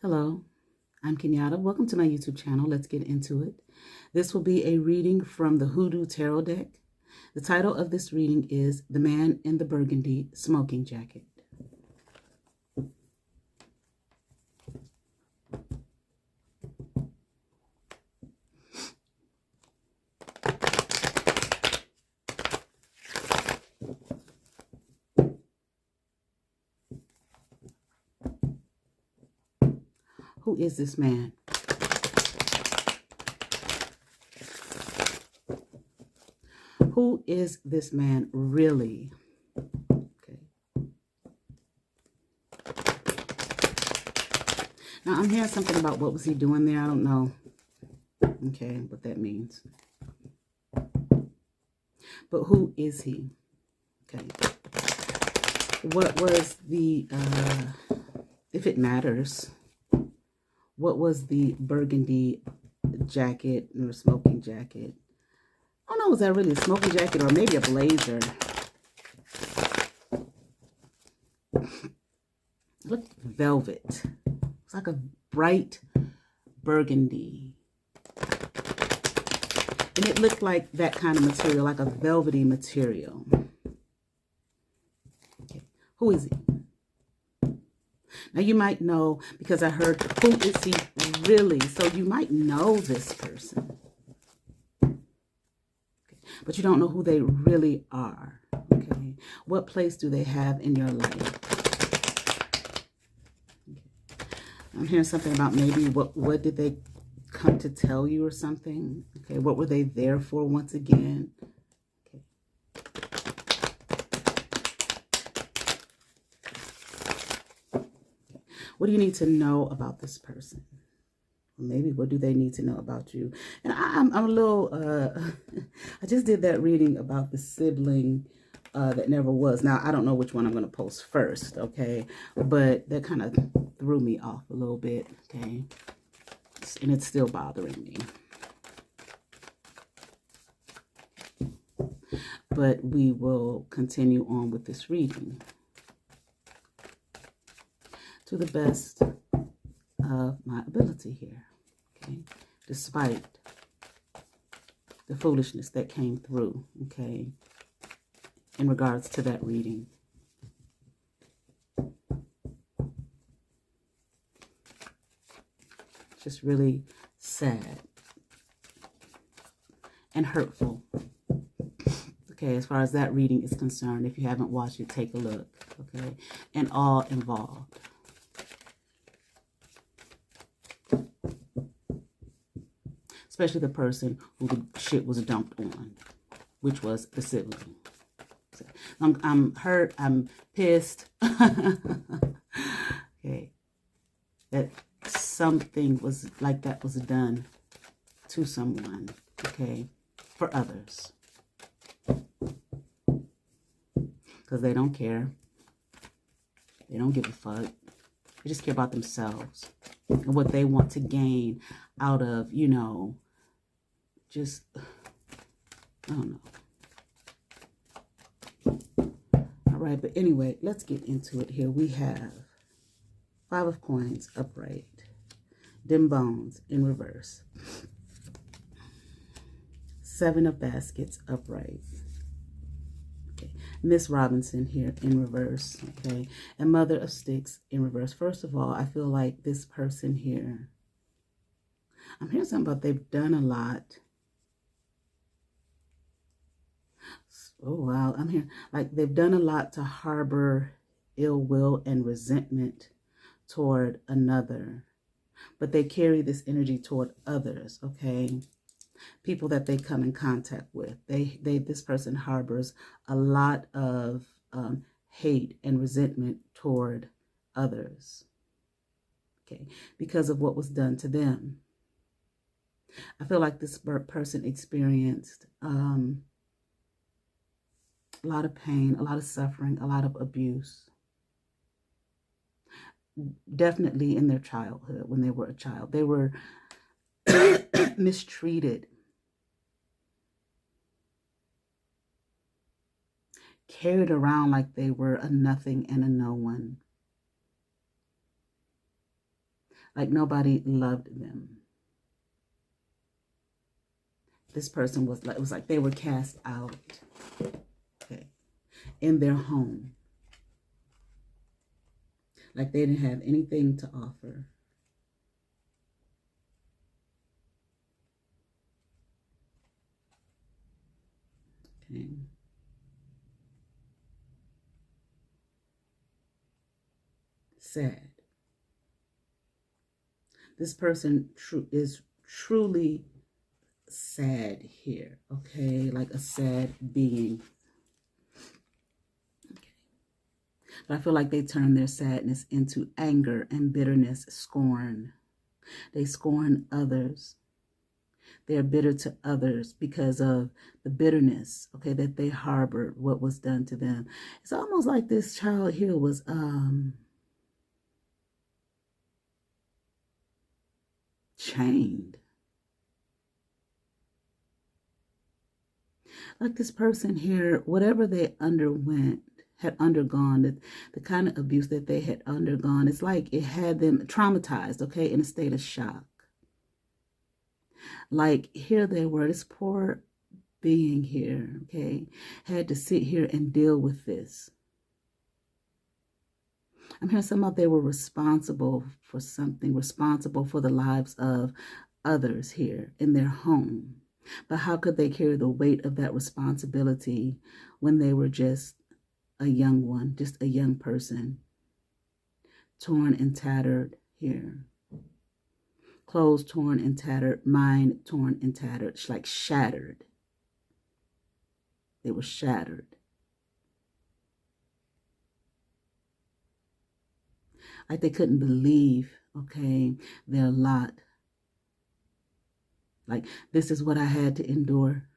Hello, I'm Kenyatta. Welcome to my YouTube channel. Let's get into it. This will be a reading from the Hoodoo Tarot deck. The title of this reading is The Man in the Burgundy Smoking Jacket. Who is this man? Who is this man really? Okay. Now I'm hearing something about what was he doing there. I don't know. Okay, what that means. But who is he? Okay. What was the, if it matters, what was the burgundy jacket or smoking jacket? I don't know, was that really a smoking jacket or maybe a blazer? Look, velvet. It's like a bright burgundy. And it looked like that kind of material, like a velvety material. Okay. Who is he? Now you might know, because I heard, who is he really? So you might know this person. Okay. But you don't know who they really are. Okay. What place do they have in your life? Okay. I'm hearing something about maybe what did they come to tell you or something? Okay. What were they there for once again? What do you need to know about this person? Or maybe what do they need to know about you? And I'm a little, I just did that reading about the sibling that never was. Now, I don't know which one I'm going to post first, okay? But that kind of threw me off a little bit, okay? And it's still bothering me. But we will continue on with this reading to the best of my ability here, okay? Despite the foolishness that came through, okay, in regards to that reading. Just really sad and hurtful, okay, as far as that reading is concerned. If you haven't watched it, take a look, okay, and all involved. Especially the person who the shit was dumped on, which was the sibling. So I'm hurt. I'm pissed. Okay. That something was like that was done to someone. Okay. For others. Because they don't care. They don't give a fuck. They just care about themselves and what they want to gain out of, you know, just, I don't know. All right, but anyway, let's get into it here. We have 5 of coins upright, dim bones in reverse, 7 of baskets upright. Okay, Miss Robinson here in reverse, okay, and Mother of Sticks in reverse. First of all, I feel like this person here, I'm hearing something about they've done a lot. Oh, wow. I'm here. Like they've done a lot to harbor ill will and resentment toward another. But they carry this energy toward others, okay? People that they come in contact with. This person harbors a lot of hate and resentment toward others, okay? Because of what was done to them. I feel like this person experienced a lot of pain, a lot of suffering, a lot of abuse. Definitely in their childhood, when they were a child. They were mistreated. Carried around like they were a nothing and a no one. like nobody loved them. This person was like, it was like they were cast out, okay, in their home. Like they didn't have anything to offer. Okay. Sad. This person is truly sad here, okay? Like a sad being. Okay. But I feel like they turn their sadness into anger and bitterness, scorn. They scorn others. They're bitter to others because of the bitterness, okay, that they harbored, what was done to them. It's almost like this child here was chained. Like this person here, whatever they had undergone, the kind of abuse that they had undergone, it's like it had them traumatized, okay, in a state of shock. Like here they were, this poor being here, okay, had to sit here and deal with this. I'm hearing somehow they were responsible for something, responsible for the lives of others here in their home. But how could they carry the weight of that responsibility when they were just a young one, just a young person, torn and tattered here? Clothes torn and tattered, mind torn and tattered, like shattered. They were shattered. Like they couldn't believe, okay, their lot. Like, this is what I had to endure.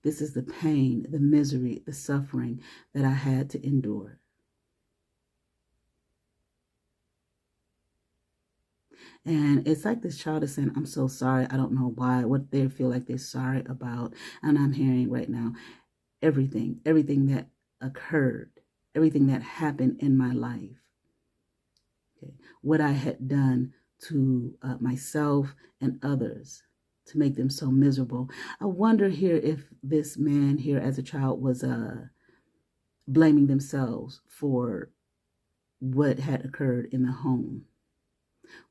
This is the pain, the misery, the suffering that I had to endure. And it's like this child is saying, I'm so sorry. I don't know why, what they feel like they're sorry about. And I'm hearing right now, everything that occurred, everything that happened in my life, okay, what I had done to myself and others to make them so miserable. I wonder here if this man here as a child was blaming themselves for what had occurred in the home,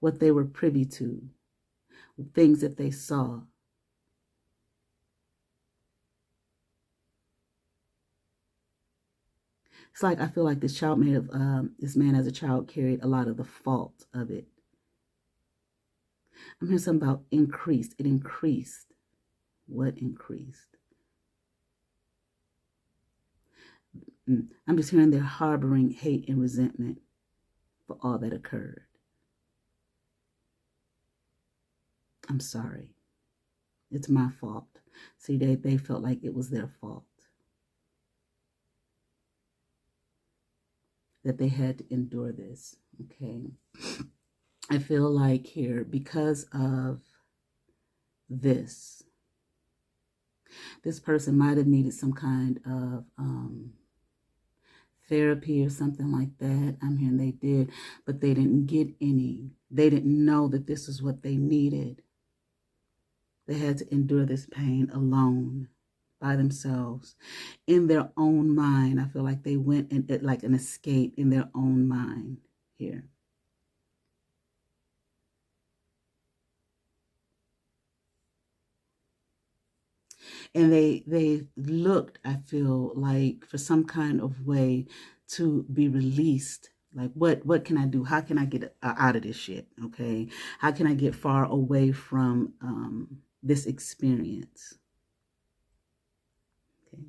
what they were privy to, things that they saw. It's like I feel like this child may have, this man as a child carried a lot of the fault of it. I'm hearing something about increased. It increased. What increased? I'm just hearing they're harboring hate and resentment for all that occurred. I'm sorry. It's my fault. See, they felt like it was their fault, that they had to endure this, okay? I feel like here, because of this person might have needed some kind of therapy or something like that. I'm hearing they did, but they didn't get any. They didn't know that this is what they needed. They had to endure this pain alone, by themselves, in their own mind. I feel like they went in it like an escape in their own mind here. And they looked, I feel like, for some kind of way to be released. Like, what can I do? How can I get out of this shit? Okay. How can I get far away from this experience? Okay.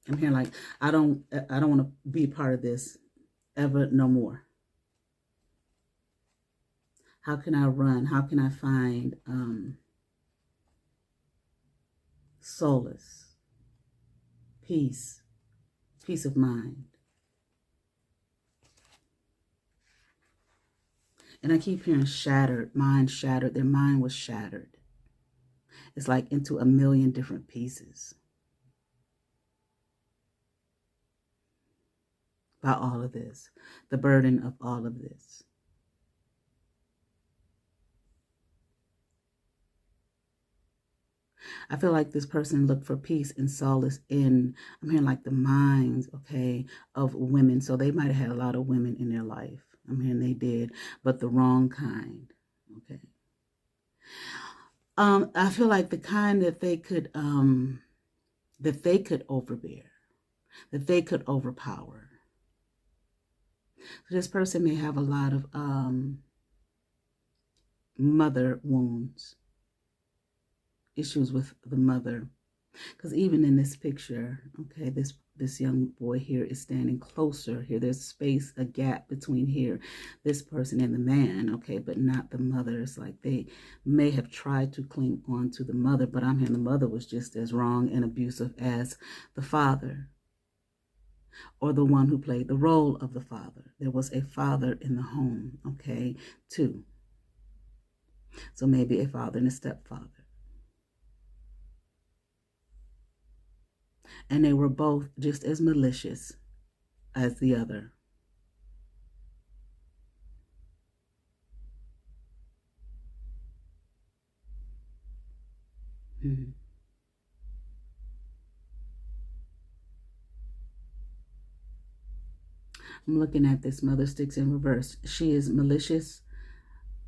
I'm here like, I don't want to be a part of this ever no more. How can I run? How can I find solace, peace of mind? And I keep hearing shattered, mind shattered. Their mind was shattered. It's like into a million different pieces by all of this, the burden of all of this. I feel like this person looked for peace and solace in, I'm hearing like the minds, okay, of women. So they might have had a lot of women in their life. I'm hearing they did, but the wrong kind, okay. I feel like the kind that they could overbear, that they could overpower. So this person may have a lot of mother wounds, issues with the mother. Because even in this picture, okay, this young boy here is standing closer here. There's space, a gap between here, this person and the man, okay, but not the mother. It's like they may have tried to cling on to the mother, but I'm hearing the mother was just as wrong and abusive as the father, or the one who played the role of the father. There was a father in the home, okay, too. So maybe a father and a stepfather. And they were both just as malicious as the other. I'm looking at this Mother Sticks in reverse. She is malicious,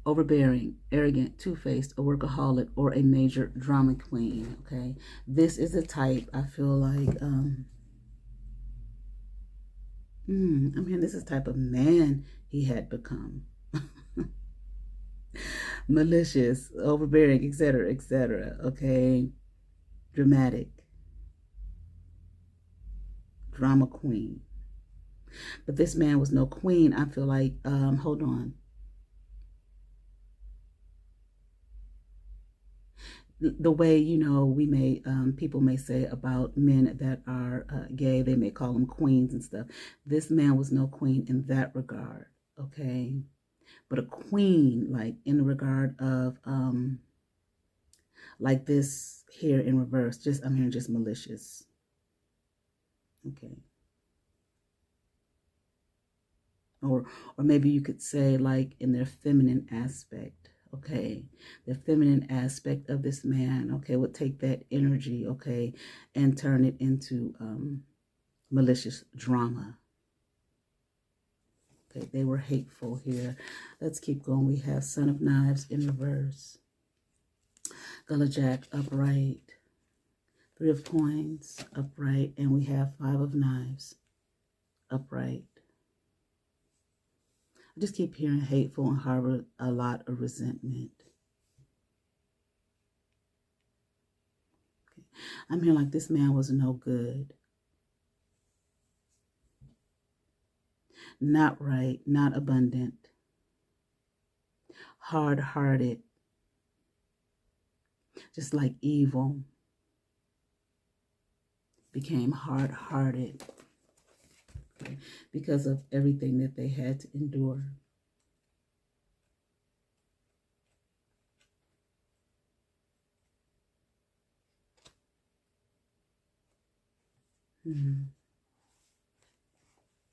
overbearing, arrogant, two-faced, a workaholic, or a major drama queen, okay? This is a type, I feel like, I mean, this is the type of man he had become. Malicious, overbearing, etc., okay? Dramatic. Drama queen. But this man was no queen. I feel like, hold on. The way, you know, we may, people may say about men that are gay, they may call them queens and stuff. This man was no queen in that regard, okay? But a queen, like in the regard of, like this here in reverse, just, I'm hearing just malicious, okay? Or maybe you could say like in their feminine aspect, okay? The feminine aspect of this man, okay, would take that energy, okay, and turn it into malicious drama. Okay, they were hateful here. Let's keep going. We have Son of Knives in reverse. Gullah Jack upright. Three of Coins upright. And we have Five of Knives upright. I just keep hearing hateful and harbor a lot of resentment. Okay. I'm hearing like this man was no good. Not right, not abundant. Hard-hearted. Just like evil. Became hard-hearted. Okay, because of everything that they had to endure.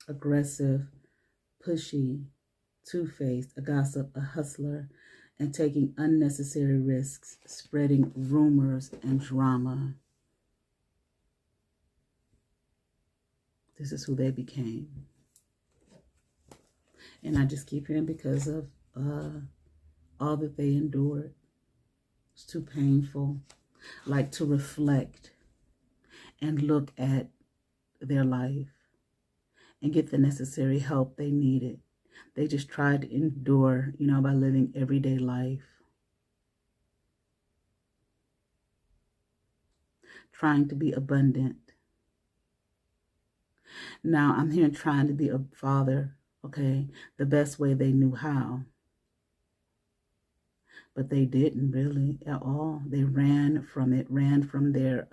Aggressive, pushy, two-faced, a gossip, a hustler, and taking unnecessary risks, spreading rumors and drama. This is who they became. And I just keep hearing because of all that they endured. It's too painful. Like to reflect and look at their life and get the necessary help they needed. They just tried to endure, you know, by living everyday life. Trying to be abundant. Now, I'm here trying to be a father, okay, the best way they knew how. But they didn't really at all. They ran from it, ran from their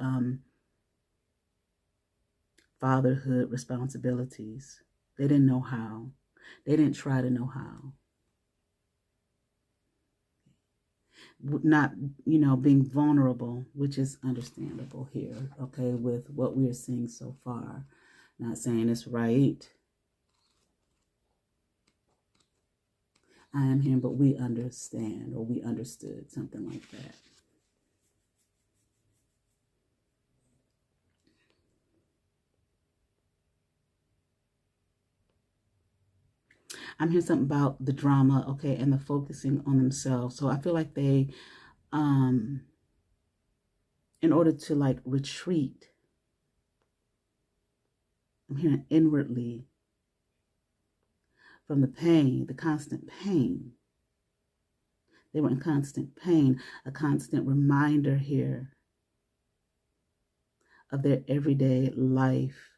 fatherhood responsibilities. They didn't know how. They didn't try to know how. not, you know, being vulnerable, which is understandable here, okay, with what we're seeing so far. Not saying it's right. I am here, but we understand, or we understood, something like that. I'm hearing something about the drama, okay, and the focusing on themselves. So I feel like they, in order to like retreat, I'm hearing inwardly from the pain, the constant pain. They were in constant pain, a constant reminder here of their everyday life,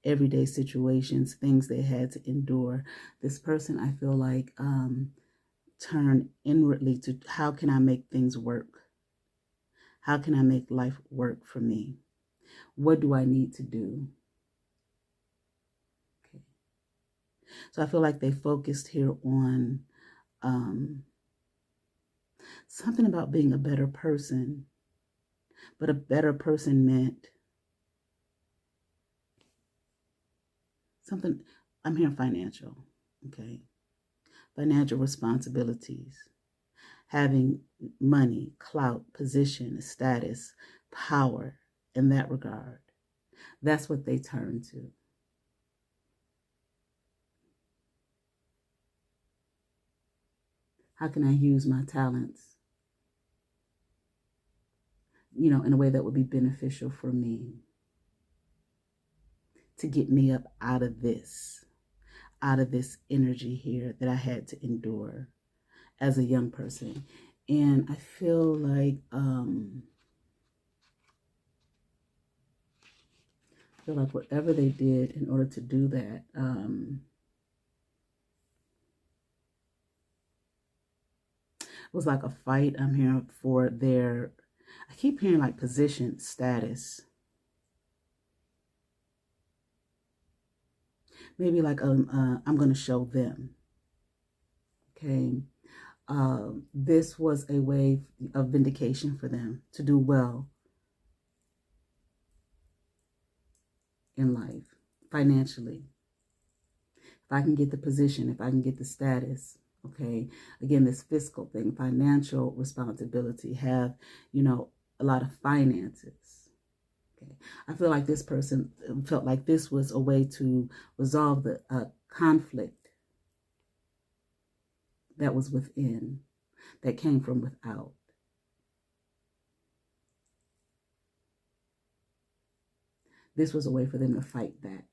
everyday situations, things they had to endure. This person, I feel like, turn inwardly to how can I make things work? How can I make life work for me? What do I need to do? Okay. So I feel like they focused here on something about being a better person, but a better person meant something. I'm hearing financial, okay? Financial responsibilities, having money, clout, position, status, power in that regard. That's what they turn to. How can I use my talents, you know, in a way that would be beneficial for me to get me up out of this energy here that I had to endure as a young person. And I feel like whatever they did in order to do that, it was like a fight. I'm hearing for their, I keep hearing like position, status. Maybe like I'm going to show them. Okay. This was a way of vindication for them to do well in life, financially. If I can get the position, if I can get the status, okay, again, this fiscal thing, financial responsibility, have, you know, a lot of finances. Okay, I feel like this person felt like this was a way to resolve the conflict that was within, that came from without. This was a way for them to fight back.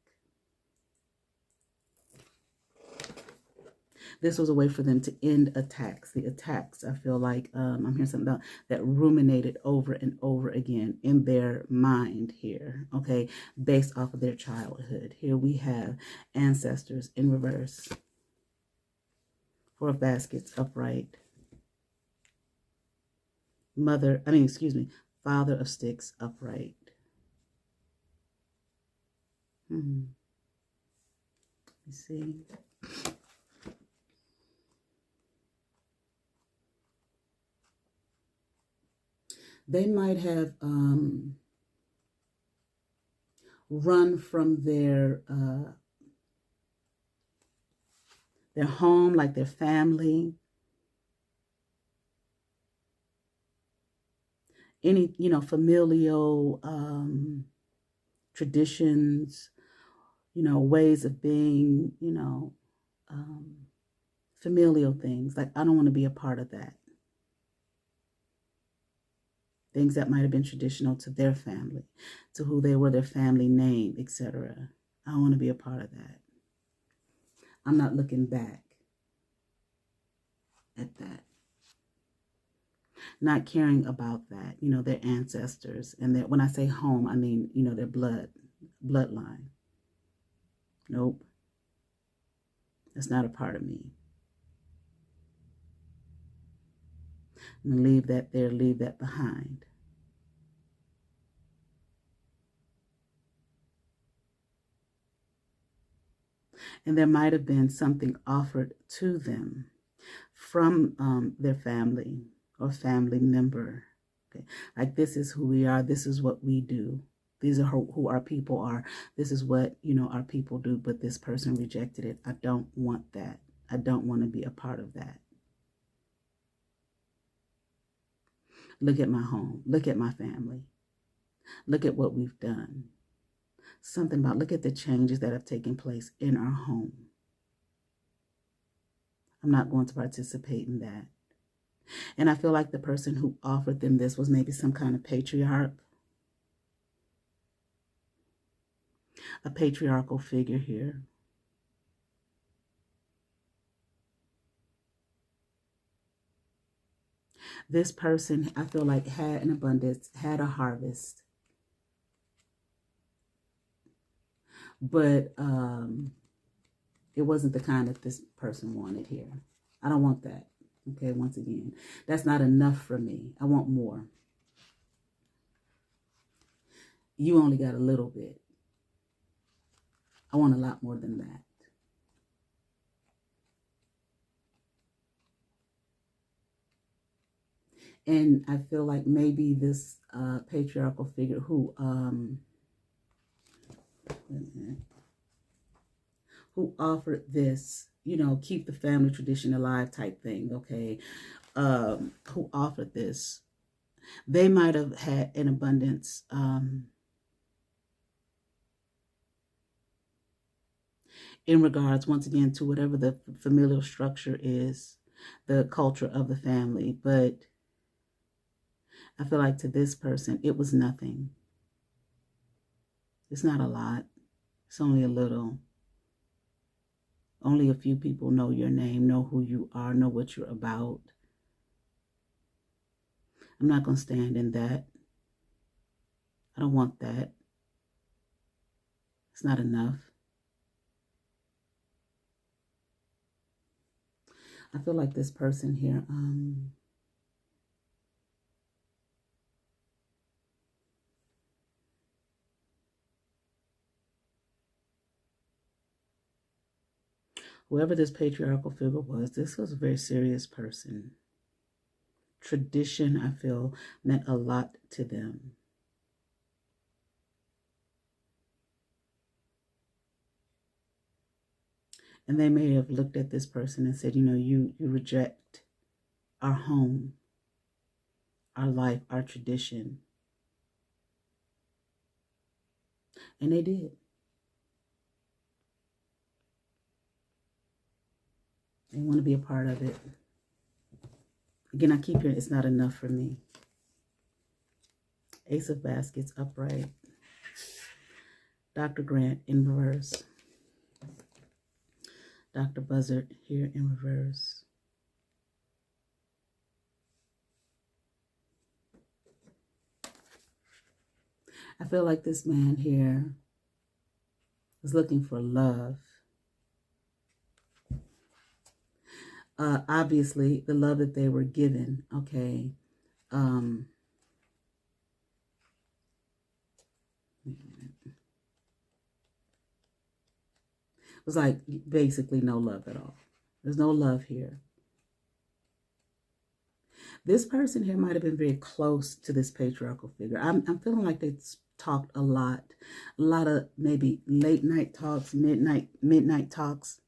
This was a way for them to end attacks. The attacks, I feel like, I'm hearing something about that ruminated over and over again in their mind here, okay, based off of their childhood. Here we have ancestors in reverse. Four of baskets upright. Father of sticks upright. Let me see. They might have run from their home, like their family. Any, you know, familial traditions, you know, ways of being, you know, familial things. Like, I don't want to be a part of that. Things that might have been traditional to their family, to who they were, their family name, etc. I don't want to be a part of that. I'm not looking back at that. Not caring about that, you know, their ancestors. And that, when I say home, I mean, you know, their bloodline. Nope. That's not a part of me. I'm going to leave that there, leave that behind. And there might have been something offered to them from their family, or family member. Okay, like this is who we are. This is what we do. These are who our people are. This is what, you know, our people do, but this person rejected it. I don't want that. I don't want to be a part of that. Look at my home. Look at my family. Look at what we've done. Something about, look at the changes that have taken place in our home. I'm not going to participate in that. And I feel like the person who offered them this was maybe some kind of patriarch. A patriarchal figure here. This person, I feel like, had an abundance, had a harvest. But it wasn't the kind that this person wanted here. I don't want that. Okay, once again, that's not enough for me. I want more. You only got a little bit. I want a lot more than that. And I feel like maybe this patriarchal figure who offered this, you know, keep the family tradition alive type thing, okay, who offered this, they might have had an abundance in regards, once again, to whatever the familial structure is, the culture of the family. But I feel like to this person, it was nothing. It's not a lot. It's only a little. Only a few people know your name, know who you are, know what you're about. I'm not going to stand in that. I don't want that. It's not enough. I feel like this person here, whoever this patriarchal figure was, this was a very serious person. Tradition, I feel, meant a lot to them. And they may have looked at this person and said, you know, you reject our home, our life, our tradition. And they did. They want to be a part of it. Again, I keep hearing it's not enough for me. Ace of Baskets upright. Dr. Grant in reverse. Dr. Buzzard here in reverse. I feel like this man here is looking for love. Obviously, the love that they were given, okay. It was like basically no love at all. There's no love here. This person here might have been very close to this patriarchal figure. I'm feeling like they talked a lot of maybe late night talks, midnight talks,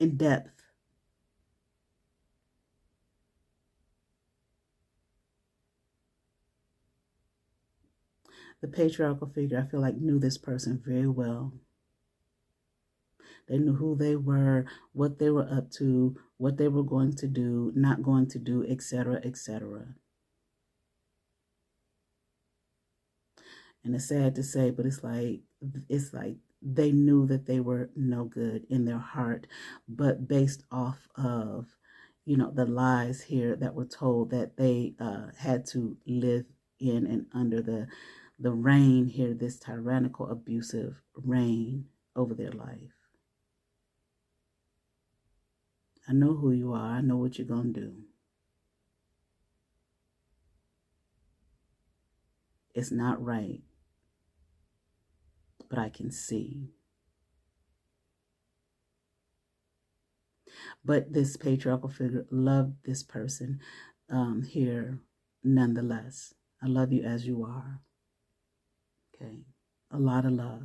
in depth. The patriarchal figure, I feel like, knew this person very well. They knew who they were, what they were up to, what they were going to do, not going to do, etc., etc. And it's sad to say, but it's like they knew that they were no good in their heart, but based off of, you know, the lies here that were told, that they had to live in and under the reign here, this tyrannical, abusive reign over their life. I know who you are. I know what you're going to do. It's not right, but I can see. But this patriarchal figure loved this person here nonetheless. I love you as you are. Okay. A lot of love.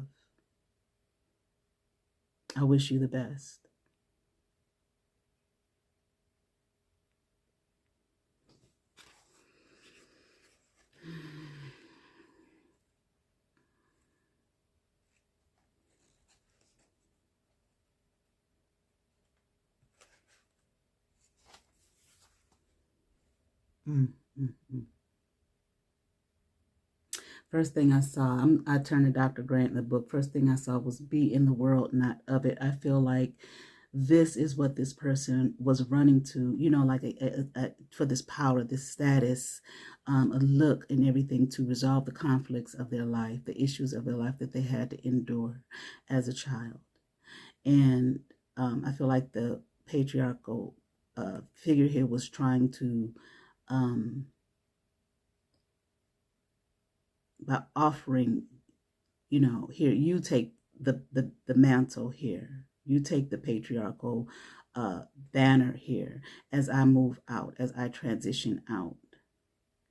I wish you the best. Mm, mm, mm. First thing I saw, I turned to Dr. Grant in the book. First thing I saw was be in the world, not of it. I feel like this is what this person was running to, you know, like for this power, this status, a look and everything to resolve the conflicts of their life, the issues of their life that they had to endure as a child. And I feel like the patriarchal figure here was trying to, by offering, you know, here, you take the mantle here. You take the patriarchal banner here as I move out, as I transition out.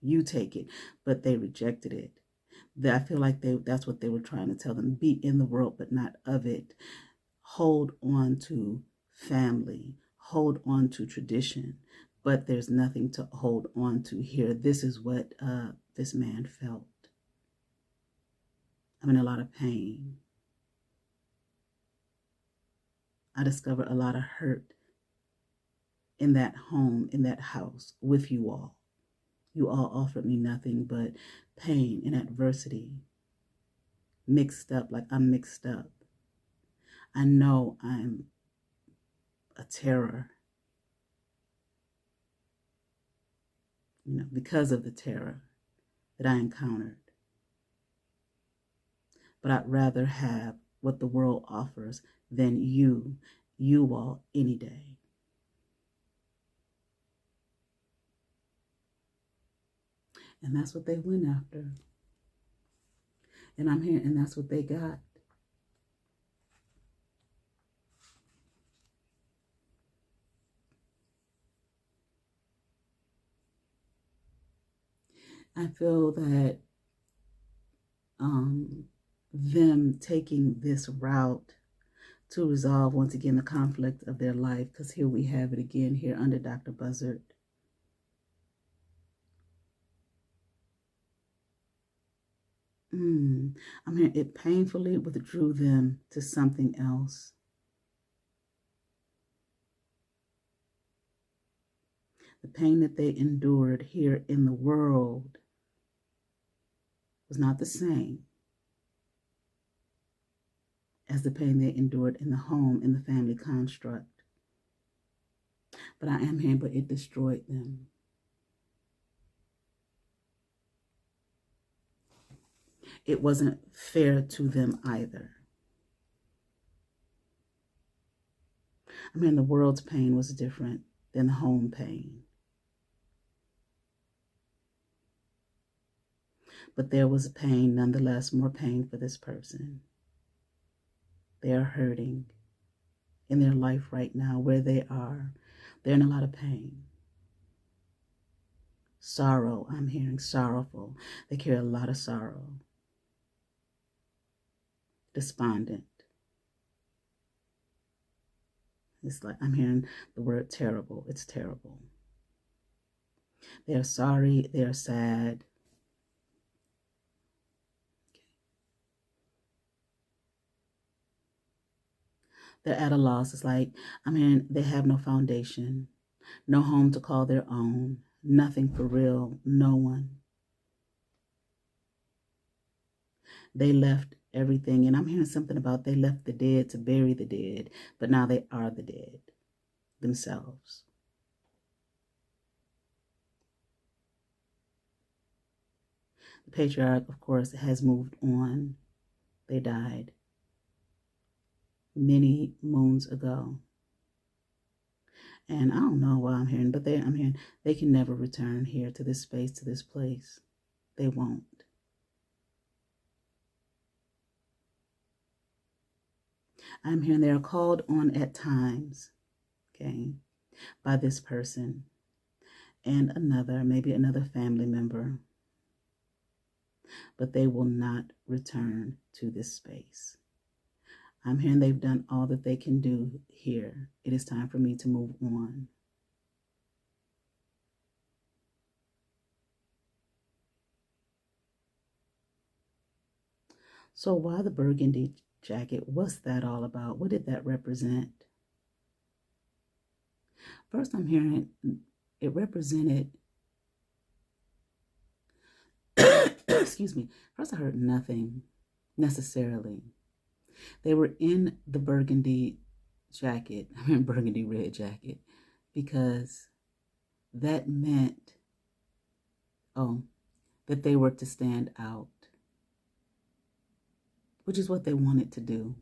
You take it. But they rejected it. I feel like that's what they were trying to tell them. Be in the world, but not of it. Hold on to family. Hold on to tradition. But there's nothing to hold on to here. This is what this man felt. I'm in a lot of pain. I discovered a lot of hurt in that home, in that house with you all. You all offered me nothing but pain and adversity. Mixed up, like I'm mixed up. I know I'm a terror, you know, because of the terror that I encountered. But I'd rather have what the world offers than you all, any day. And that's what they went after. And I'm here, and that's what they got. I feel that them taking this route to resolve, once again, the conflict of their life, because here we have it again here under Dr. Buzzard. I mean, it painfully withdrew them to something else. The pain that they endured here in the world was not the same as the pain they endured in the home, in the family construct. But I am here, but it destroyed them. It wasn't fair to them either. I mean, the world's pain was different than the home pain. But there was pain, nonetheless, more pain for this person. They are hurting in their life right now, where they are. They're in a lot of pain. Sorrow, I'm hearing sorrowful. They carry a lot of sorrow. Despondent. It's like, I'm hearing the word terrible. It's terrible. They are sorry. They are sad. They're at a loss. It's like, I mean, they have no foundation, no home to call their own, nothing for real, no one. They left everything, and I'm hearing something about they left the dead to bury the dead, but now they are the dead themselves. The patriarch, of course, has moved on. They died many moons ago. And I don't know why I'm hearing, but I'm hearing they can never return here to this space, to this place. They won't. I'm hearing they are called on at times okay, by this person and another, maybe another family member, but they will not return to this space. I'm hearing they've done all that they can do here. It is time for me to move on. So why the burgundy jacket? What's that all about? What did that represent? First, I'm hearing it represented, excuse me. First, I heard nothing necessarily. They were in the burgundy jacket, I mean burgundy red jacket, because that meant, that they were to stand out, which is what they wanted to do.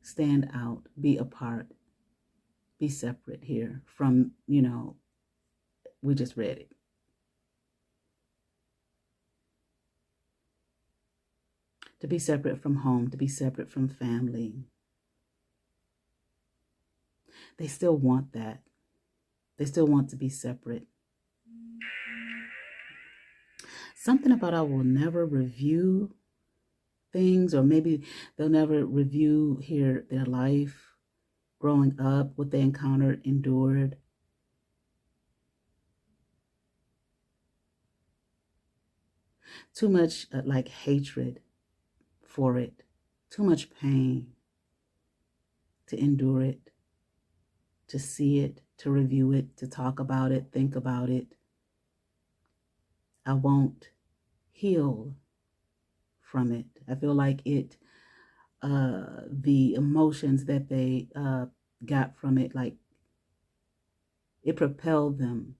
Stand out, be apart, be separate here from, we just read it. To be separate from home, to be separate from family. They still want that. They still want to be separate. Something about I will never review things, or maybe they'll never review here their life growing up, what they encountered, endured. Too much like hatred for it, too much pain to endure it, to see it, to review it, to talk about it, think about it. I won't heal from it. I feel like it, the emotions that they got from it, like it propelled them,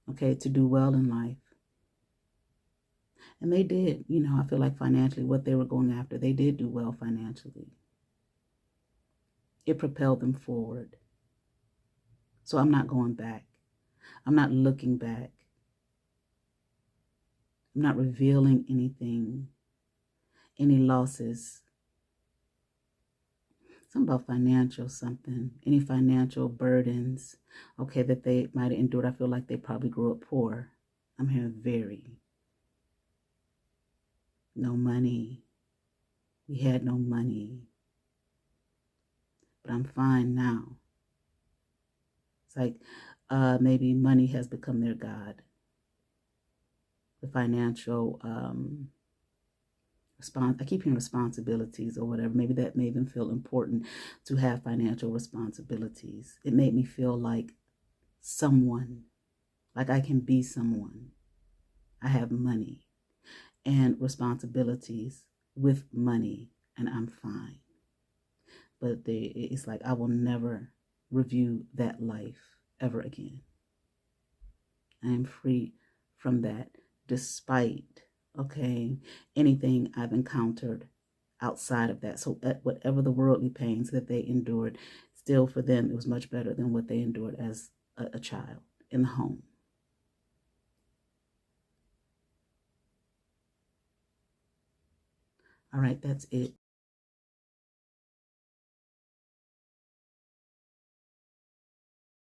okay, to do well in life. And they did, I feel like financially, what they were going after, they did do well financially. It propelled them forward. So I'm not going back. I'm not looking back. I'm not revealing anything, any losses. Something about financial something, any financial burdens, okay, that they might have endured. I feel like they probably grew up poor. I'm hearing very. No money. We had no money. But I'm fine now. It's like maybe money has become their God. The financial I keep hearing responsibilities or whatever. Maybe that made them feel important to have financial responsibilities. It made me feel like someone, like I can be someone. I have money and responsibilities with money, and I'm fine. But it's like I will never review that life ever again. I am free from that, despite, okay, anything I've encountered outside of that. So whatever the worldly pains that they endured, still for them, it was much better than what they endured as a child in the home. All right, that's it.